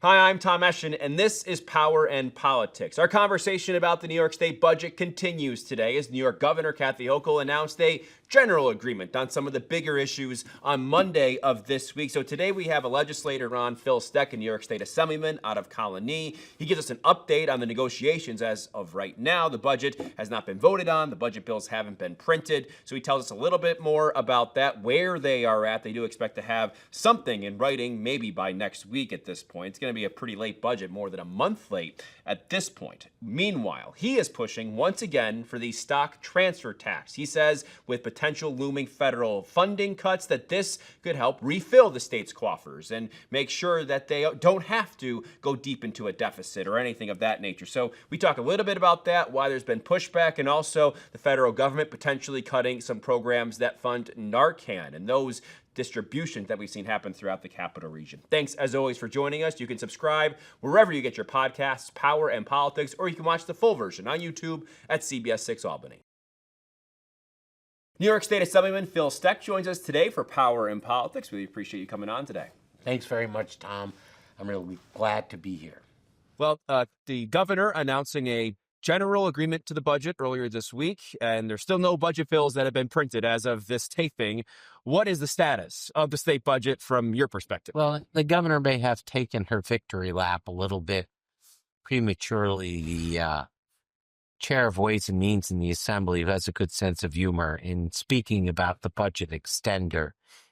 Hi, I'm Tom Eschen, and this is Power and Politics. Our conversation about the New York State budget continues today as New York Governor Kathy Hochul announced a general agreement on some of the bigger issues on Monday of this week. So today we have a legislator on, Phil Steck, a New York State Assemblyman out of Albany. He gives us an update on the negotiations as of right now. The budget has not been voted on. The budget bills haven't been printed. So he tells us a little bit more about that, where they are at. They do expect to have something in writing maybe by next week at this point. It's going to be a pretty late budget, more than a month late at this point. Meanwhile, he is pushing once again for the stock transfer tax. He says with potential looming federal funding cuts that this could help refill the state's coffers and make sure that they don't have to go deep into a deficit or anything of that nature. So we talk a little bit about that, why there's been pushback, and also the federal government potentially cutting some programs that fund Narcan and those distributions that we've seen happen throughout the capital region. Thanks, as always, for joining us. You can subscribe wherever you get your podcasts, Power and Politics, or you can watch the full version on YouTube at CBS 6 Albany. New York State Assemblyman Phil Steck joins us today for Power and Politics. Really appreciate you coming on today. Thanks very much, Tom. I'm really glad to be here. Well, the governor announcing a general agreement to the budget earlier this week, and there's still no budget bills that have been printed as of this taping. What is the status of the state budget from your perspective? Well, the governor may have taken her victory lap a little bit prematurely. The chair of Ways and Means in the Assembly, who has a good sense of humor, in speaking about the budget extender,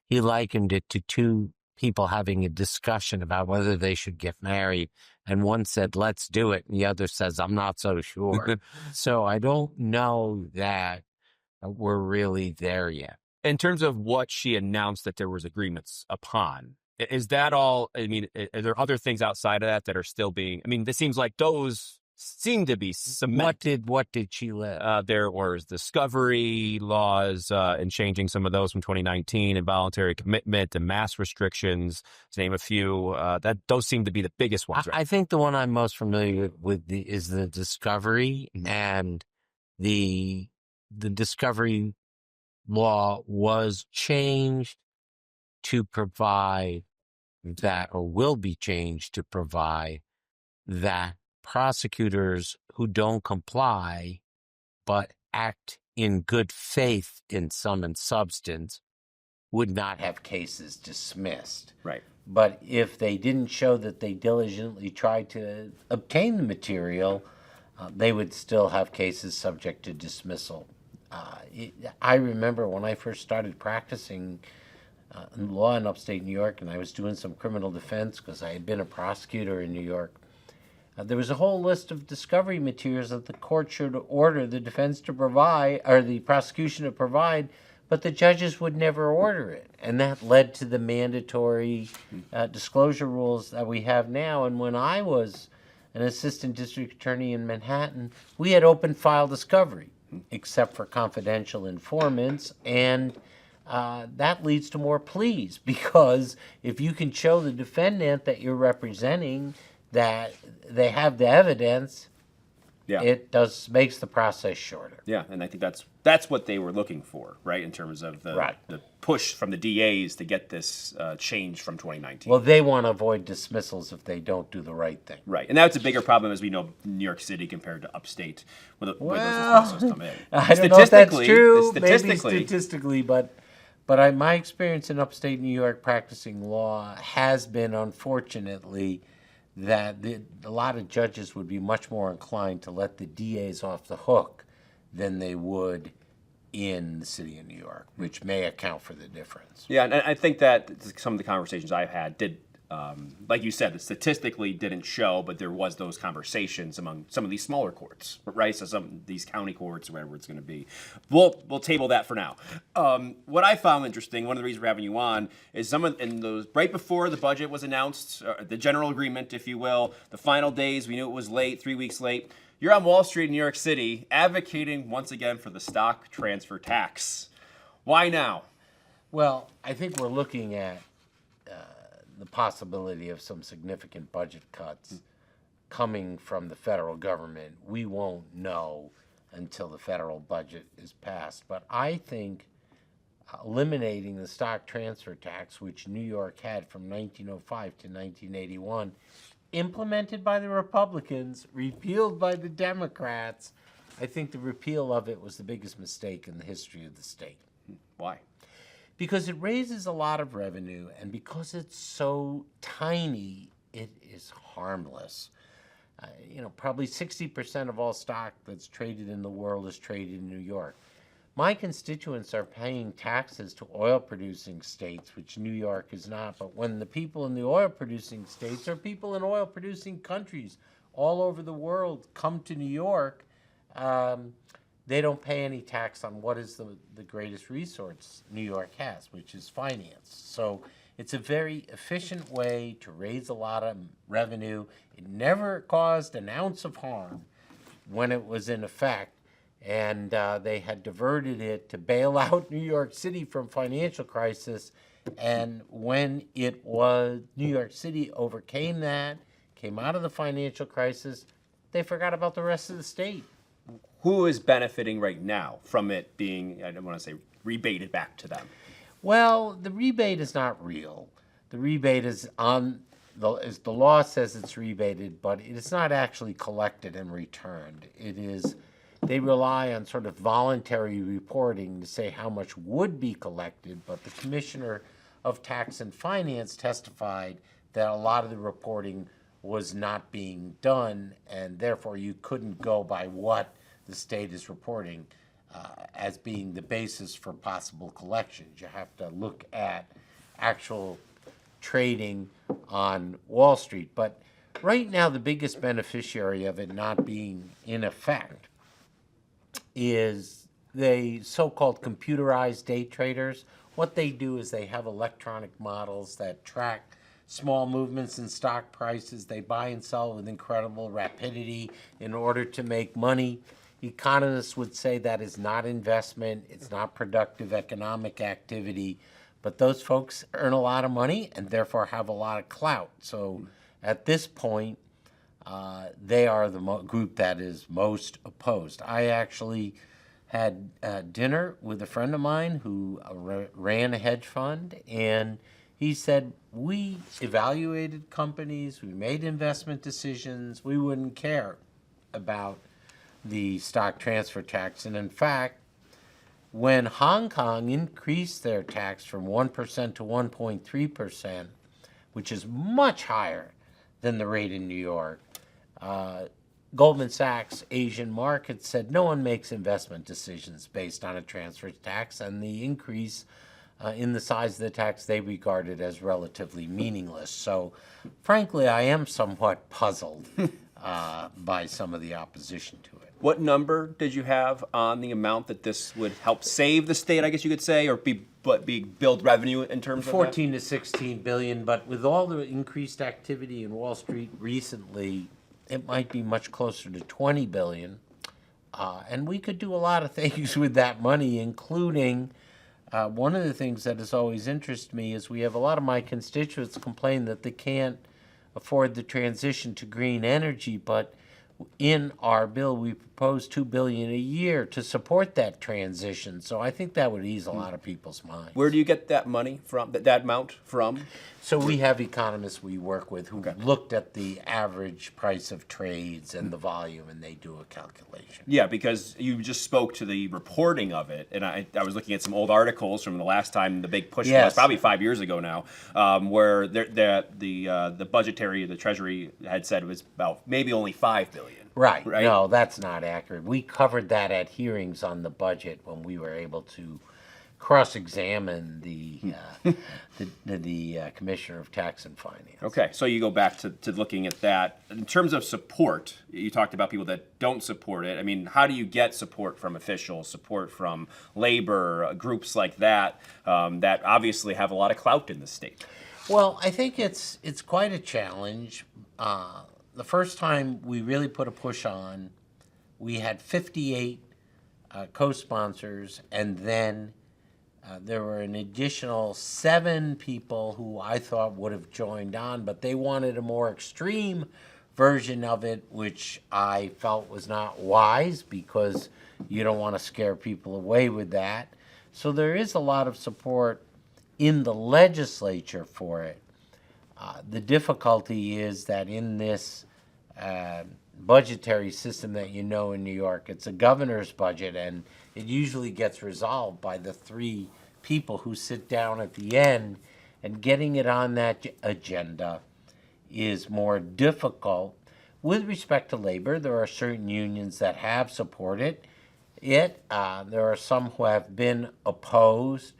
he likened it to two people having a discussion about whether they should get married. And one said, let's do it. And the other says, I'm not so sure. So I don't know that we're really there yet. In terms of what she announced that there was agreements upon, is that all? I mean, are there other things outside of that are still being, I mean, this seems like those seem to be cemented. What did she list? There was discovery laws and changing some of those from 2019, involuntary commitment and mass restrictions, to name a few. Those seem to be the biggest ones. Right? I think the one I'm most familiar with is the discovery, and the discovery law was changed to provide that, or will be changed to provide that prosecutors who don't comply but act in good faith in sum and substance would not have cases dismissed. Right. But if they didn't show that they diligently tried to obtain the material, they would still have cases subject to dismissal. I remember when I first started practicing law in upstate New York, and I was doing some criminal defense because I had been a prosecutor in New York. There was a whole list of discovery materials that the court should order the defense to provide, or the prosecution to provide, but the judges would never order it. And that led to the mandatory disclosure rules that we have now. And when I was an assistant district attorney in Manhattan, we had open file discovery, except for confidential informants. And that leads to more pleas, because if you can show the defendant that you're representing that they have the evidence, it makes the process shorter. Yeah, and I think that's what they were looking for, right, in terms of the push from the DAs to get this change from 2019. Well, they want to avoid dismissals if they don't do the right thing. Right, and that's a bigger problem, as we know, in New York City compared to upstate, where those dismissals come in. I don't know if that's true, maybe statistically, but my experience in upstate New York practicing law has been, unfortunately, that a lot of judges would be much more inclined to let the DAs off the hook than they would in the city of New York, which may account for the difference. Yeah, and I think that some of the conversations I've had did, like you said, statistically didn't show, but there was those conversations among some of these smaller courts, right? So some of these county courts, wherever it's going to be. We'll table that for now. What I found interesting, one of the reasons we're having you on, is in those right before the budget was announced, the general agreement, if you will, the final days, we knew it was late, 3 weeks late. You're on Wall Street in New York City advocating once again for the stock transfer tax. Why now? Well, I think we're looking at the possibility of some significant budget cuts coming from the federal government. We won't know until the federal budget is passed. But I think eliminating the stock transfer tax, which New York had from 1905 to 1981, implemented by the Republicans, repealed by the Democrats. I think the repeal of it was the biggest mistake in the history of the state. Why? Because it raises a lot of revenue, and because it's so tiny, it is harmless. Probably 60% of all stock that's traded in the world is traded in New York. My constituents are paying taxes to oil-producing states, which New York is not. But when the people in the oil-producing states or people in oil-producing countries all over the world come to New York, they don't pay any tax on what is the greatest resource New York has, which is finance. So it's a very efficient way to raise a lot of revenue. It never caused an ounce of harm when it was in effect. And they had diverted it to bail out New York City from financial crisis. And when it was New York City overcame that, came out of the financial crisis, they forgot about the rest of the state. Who is benefiting right now from it being, I don't want to say rebated back to them? Well, the rebate is not real. The rebate is as the law says it's rebated, but it's not actually collected and returned. They rely on sort of voluntary reporting to say how much would be collected, but the Commissioner of Tax and Finance testified that a lot of the reporting was not being done, and therefore you couldn't go by what the state is reporting as being the basis for possible collections. You have to look at actual trading on Wall Street. But right now, the biggest beneficiary of it not being in effect is the so-called computerized day traders. What they do is they have electronic models that track small movements in stock prices. They buy and sell with incredible rapidity in order to make money. Economists would say that is not investment, it's not productive economic activity, but those folks earn a lot of money and therefore have a lot of clout. So at this point, they are the group that is most opposed. I actually had dinner with a friend of mine who ran a hedge fund, and he said, we evaluated companies, we made investment decisions, we wouldn't care about the stock transfer tax. And in fact, when Hong Kong increased their tax from 1% to 1.3%, which is much higher than the rate in New York, Goldman Sachs Asian markets said no one makes investment decisions based on a transfer tax, and the increase in the size of the tax they regarded as relatively meaningless. So frankly, I am somewhat puzzled by some of the opposition to it. What number did you have on the amount that this would help save the state, I guess you could say, or build revenue in terms of 14 to 16 billion, but with all the increased activity in Wall Street recently, it might be much closer to 20 billion. And we could do a lot of things with that money, including one of the things that has always interested me is we have a lot of my constituents complain that they can't afford the transition to green energy, but in our bill, we propose $2 billion a year to support that transition. So I think that would ease a lot of people's minds. Where do you get that money from, that amount from? So we have economists we work with who looked at the average price of trades and the volume, and they do a calculation. Yeah, because you just spoke to the reporting of it, and I was looking at some old articles from the last time the big push was, probably 5 years ago now, where the budgetary, the Treasury had said it was about maybe only $5 billion. Right. No, that's not accurate. We covered that at hearings on the budget when we were able to cross-examine the Commissioner of Tax and Finance. Okay, so you go back to looking at that. In terms of support, you talked about people that don't support it. I mean, how do you get support from officials, support from labor, groups like that, that obviously have a lot of clout in the state? Well, I think it's quite a challenge. The first time we really put a push on, we had 58 co-sponsors, and then there were an additional 7 people who I thought would have joined on, but they wanted a more extreme version of it, which I felt was not wise because you don't want to scare people away with that. So there is a lot of support in the legislature for it. The difficulty is that in this budgetary system that you know in New York, it's a governor's budget, and it usually gets resolved by the three people who sit down at the end, and getting it on that agenda is more difficult. With respect to labor, there are certain unions that have supported it. There are some who have been opposed.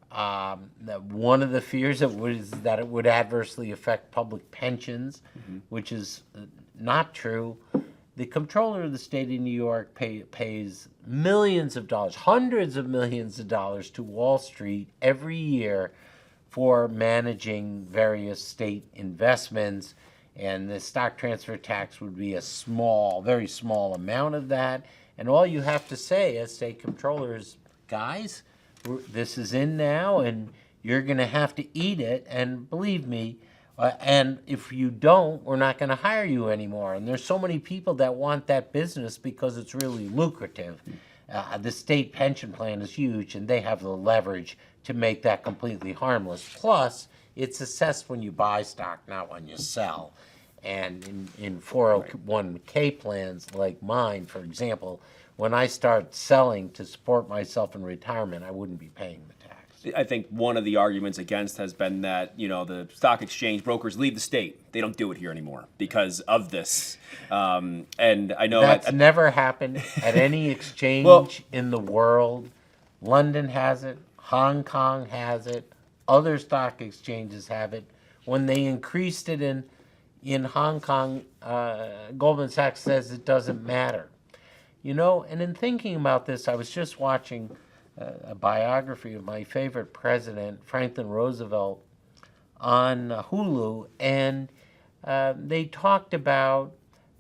One of the fears was that it would adversely affect public pensions, which is not true. The comptroller of the state of New York pays millions of dollars, hundreds of millions of dollars to Wall Street every year for managing various state investments, and the stock transfer tax would be a small, very small amount of that. And all you have to say as state comptroller is, guys, this is in now, and you're going to have to eat it. And believe me, and if you don't, we're not going to hire you anymore. And there's so many people that want that business because it's really lucrative. The state pension plan is huge, and they have the leverage to make that completely harmless. Plus, it's assessed when you buy stock, not when you sell. And in 401k plans like mine, for example, when I start selling to support myself in retirement, I wouldn't be paying the tax. I think one of the arguments against has been that, the stock exchange brokers leave the state. They don't do it here anymore because of this. And I know that's never happened at any exchange in the world. London has it. Hong Kong has it. Other stock exchanges have it. When they increased it in Hong Kong, Goldman Sachs says it doesn't matter. And in thinking about this, I was just watching a biography of my favorite president, Franklin Roosevelt, on Hulu, and they talked about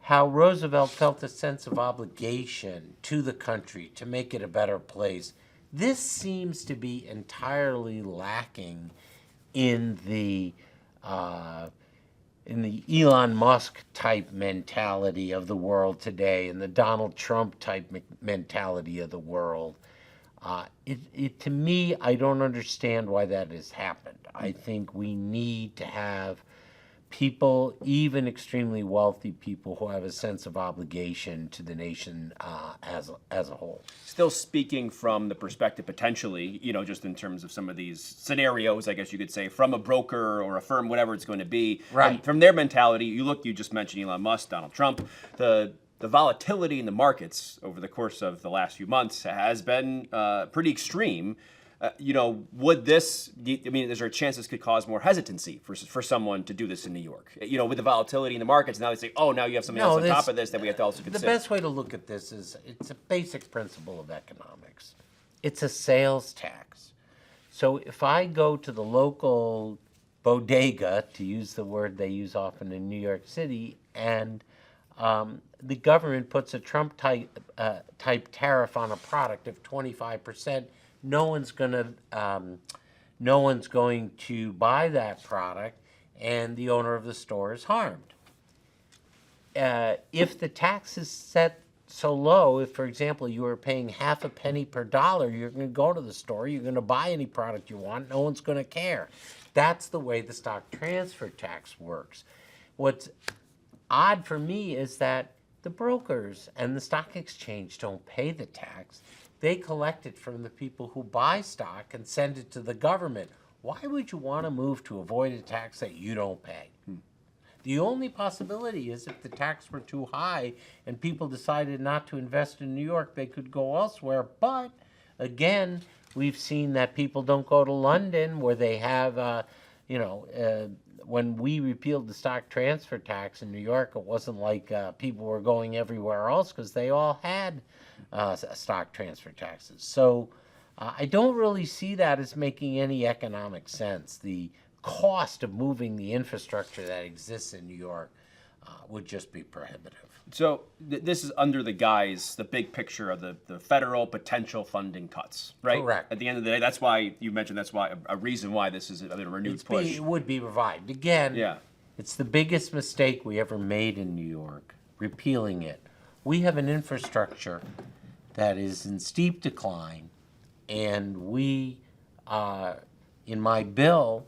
how Roosevelt felt a sense of obligation to the country to make it a better place. This seems to be entirely lacking in the Elon Musk type mentality of the world today, and the Donald Trump type mentality of the world. To me, I don't understand why that has happened. I think we need to have people, even extremely wealthy people, who have a sense of obligation to the nation as a whole. Still speaking from the perspective potentially, just in terms of some of these scenarios, I guess you could say, from a broker or a firm, whatever it's going to be. Right. And from their mentality, you just mentioned Elon Musk, Donald Trump, the volatility in the markets over the course of the last few months has been pretty extreme. Would this, is there a chance this could cause more hesitancy for someone to do this in New York? With the volatility in the markets, now they say, oh, now you have something else on top of this that we have to also consider. The best way to look at this is it's a basic principle of economics. It's a sales tax. So if I go to the local bodega, to use the word they use often in New York City, and the government puts a Trump type tariff on a product of 25%, no one's going to buy that product, and the owner of the store is harmed. If the tax is set so low, if, for example, you are paying half a penny per dollar, you're going to go to the store, you're going to buy any product you want, no one's going to care. That's the way the stock transfer tax works. What's odd for me is that the brokers and the stock exchange don't pay the tax. They collect it from the people who buy stock and send it to the government. Why would you want to move to avoid a tax that you don't pay? The only possibility is if the tax were too high and people decided not to invest in New York, they could go elsewhere. But again, we've seen that people don't go to London, where they have, when we repealed the stock transfer tax in New York, it wasn't like people were going everywhere else because they all had stock transfer taxes. So I don't really see that as making any economic sense. The cost of moving the infrastructure that exists in New York would just be prohibitive. So this is under the big picture of the federal potential funding cuts, right? Correct. At the end of the day, that's why you mentioned that's why a reason why this is a renewed push. It would be revived. Again, It's the biggest mistake we ever made in New York, repealing it. We have an infrastructure that is in steep decline, and we, in my bill,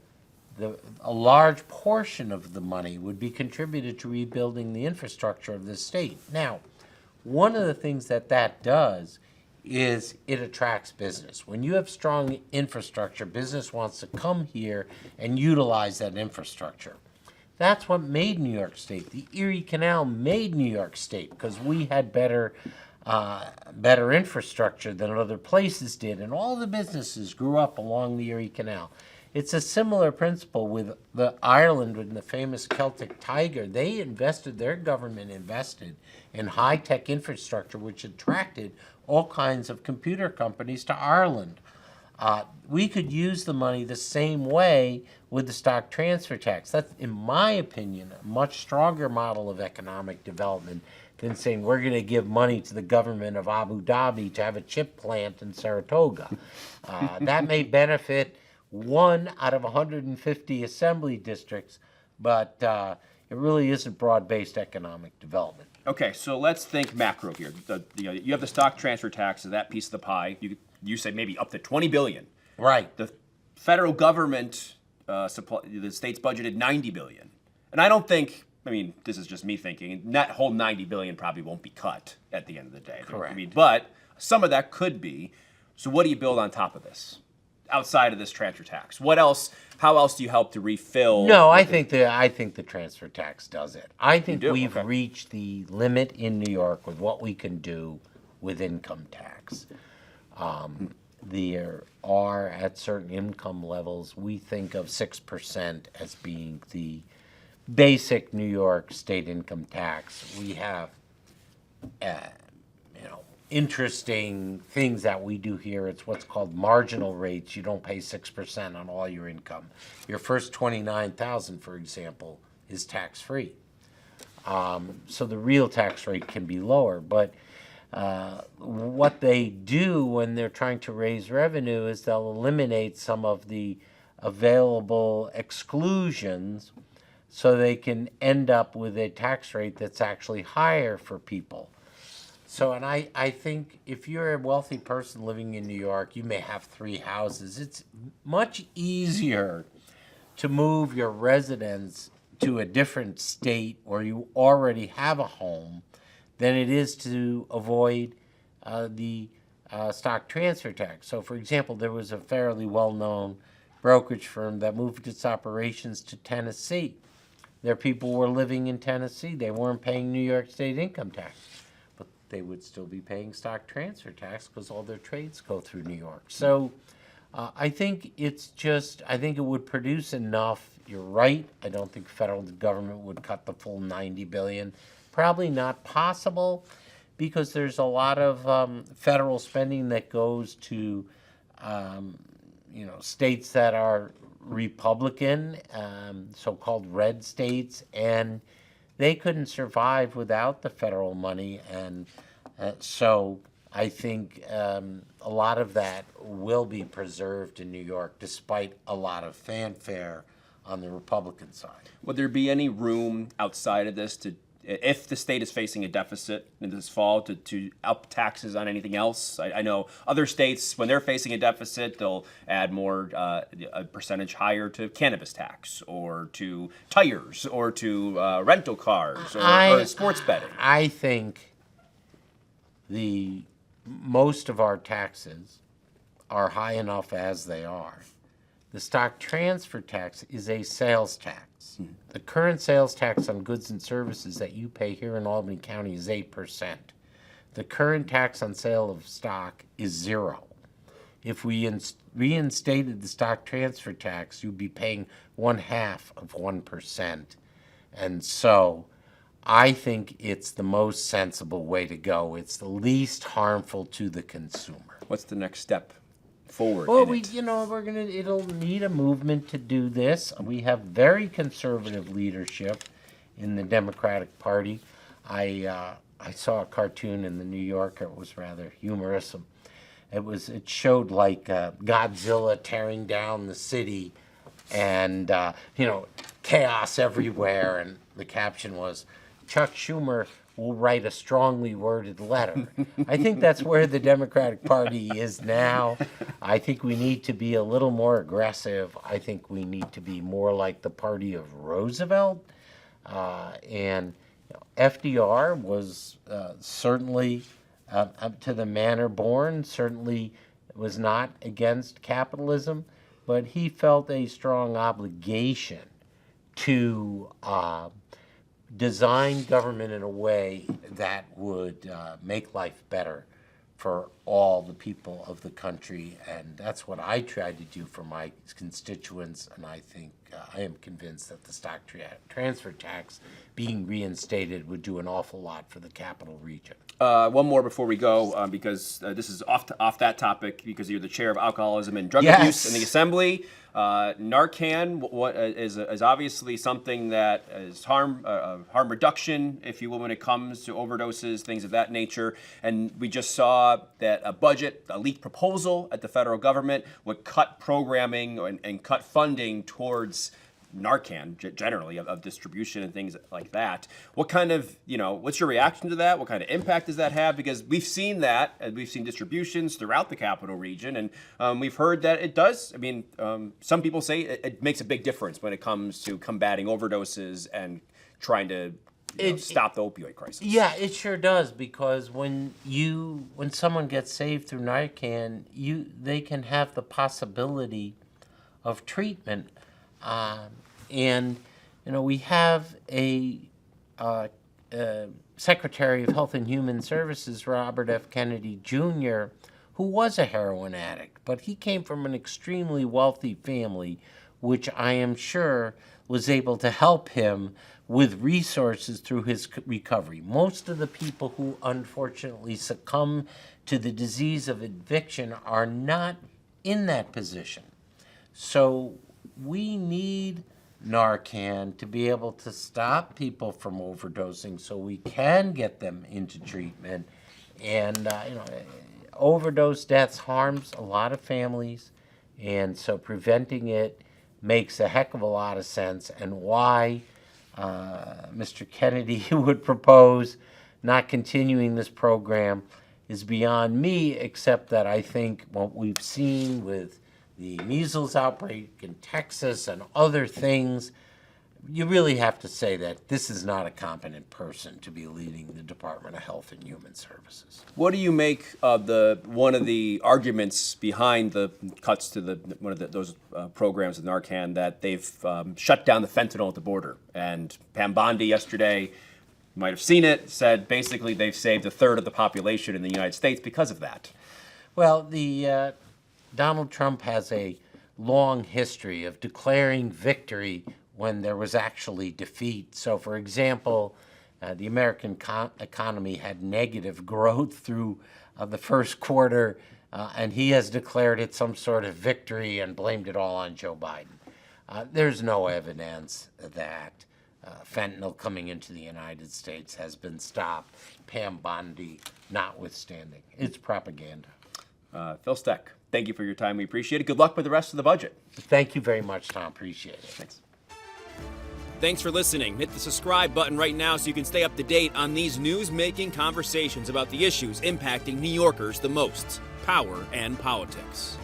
a large portion of the money would be contributed to rebuilding the infrastructure of the state. Now, one of the things that does is it attracts business. When you have strong infrastructure, business wants to come here and utilize that infrastructure. That's what made New York State. The Erie Canal made New York State because we had better infrastructure than other places did, and all the businesses grew up along the Erie Canal. It's a similar principle with Ireland and the famous Celtic Tiger. Their government invested in high-tech infrastructure, which attracted all kinds of computer companies to Ireland. We could use the money the same way with the stock transfer tax. That's, in my opinion, a much stronger model of economic development than saying we're going to give money to the government of Abu Dhabi to have a chip plant in Saratoga. That may benefit 1 out of 150 assembly districts, but it really isn't broad-based economic development. Okay, so let's think macro here. You have the stock transfer tax, that piece of the pie. You say maybe up to $20 billion. Right. The federal government, the state's budgeted $90 billion, and I don't think. I mean, this is just me thinking. That whole $90 billion probably won't be cut at the end of the day. Correct. I mean, but some of that could be. So, what do you build on top of this? Outside of this transfer tax, what else? How else do you help to refill? No, I think the transfer tax does it. I think we've Okay. reached the limit in New York with what we can do with income tax. There are, at certain income levels, we think of 6% as being the basic New York state income tax. We have, interesting things that we do here. It's what's called marginal rates. You don't pay 6% on all your income. Your first $29,000, for example, is tax-free. So the real tax rate can be lower. But what they do when they're trying to raise revenue is they'll eliminate some of the available exclusions so they can end up with a tax rate that's actually higher for people. So, and I think if you're a wealthy person living in New York, you may have 3 houses. It's much easier to move your residence to a different state where you already have a home than it is to avoid the stock transfer tax. So, for example, there was a fairly well-known brokerage firm that moved its operations to Tennessee. Their people were living in Tennessee. They weren't paying New York State income tax. They would still be paying stock transfer tax because all their trades go through New York. So I think I think it would produce enough. You're right. I don't think federal government would cut the full $90 billion. Probably not possible because there's a lot of federal spending that goes to, states that are Republican, so-called red states, and they couldn't survive without the federal money, and so I think a lot of that will be preserved in New York, despite a lot of fanfare on the Republican side. Would there be any room outside of this if the state is facing a deficit in this fall, to up taxes on anything else? I know other states, when they're facing a deficit, they'll add more, a percentage higher to cannabis tax, or to tires, or to rental cars, or sports betting. I think most of our taxes are high enough as they are. The stock transfer tax is a sales tax. Mm-hmm. The current sales tax on goods and services that you pay here in Albany County is 8%. The current tax on sale of stock is 0. If we reinstated the stock transfer tax, you'd be paying 0.5%. And so I think it's the most sensible way to go. It's the least harmful to the consumer. What's the next step forward? Well, it'll need a movement to do this. We have very conservative leadership in the Democratic Party. I saw a cartoon in the New Yorker. It was rather humorous. It showed like Godzilla tearing down the city, and chaos everywhere. And the caption was, Chuck Schumer will write a strongly worded letter. I think that's where the Democratic Party is now. I think we need to be a little more aggressive. I think we need to be more like the party of Roosevelt. And FDR was certainly up to the manor born, certainly was not against capitalism, but he felt a strong obligation to design government in a way that would make life better for all the people of the country. And that's what I tried to do for my constituents. And I think I am convinced that the stock transfer tax being reinstated would do an awful lot for the capital region. One more before we go, because this is off that topic, because you're the chair of alcoholism and drug abuse in the Assembly. Narcan is obviously something that is harm reduction, if you will, when it comes to overdoses, things of that nature. And we just saw that a leaked proposal at the federal government would cut programming and cut funding towards Narcan generally of distribution and things like that. What kind of, what's your reaction to that? What kind of impact does that have? Because we've seen that, and we've seen distributions throughout the capital region, and we've heard that it does. I mean, some people say it makes a big difference when it comes to combating overdoses and trying to stop the opioid crisis. Yeah, it sure does, because when someone gets saved through Narcan, they can have the possibility of treatment. And we have a Secretary of Health and Human Services, Robert F. Kennedy Jr., who was a heroin addict, but he came from an extremely wealthy family, which I am sure was able to help him with resources through his recovery. Most of the people who unfortunately succumb to the disease of addiction are not in that position. So we need Narcan to be able to stop people from overdosing so we can get them into treatment. And, overdose deaths harms a lot of families, and so preventing it makes a heck of a lot of sense. And why Mr. Kennedy would propose not continuing this program is beyond me, except that I think what we've seen with the measles outbreak in Texas and other things, you really have to say that this is not a competent person to be leading the Department of Health and Human Services. What do you make of one of the arguments behind the cuts to those programs with Narcan, that they've shut down the fentanyl at the border? And Pam Bondi yesterday, you might have seen it, said basically they've saved a third of the population in the United States because of that. Well, Donald Trump has a long history of declaring victory when there was actually defeat. So, for example, the American economy had negative growth through the first quarter, and he has declared it some sort of victory and blamed it all on Joe Biden. There's no evidence that fentanyl coming into the United States has been stopped, Pam Bondi notwithstanding. It's propaganda. Phil Steck, thank you for your time. We appreciate it. Good luck with the rest of the budget. Thank you very much, Tom. Appreciate it. Thanks. Thanks for listening. Hit the subscribe button right now so you can stay up to date on these news-making conversations about the issues impacting New Yorkers the most: power and politics.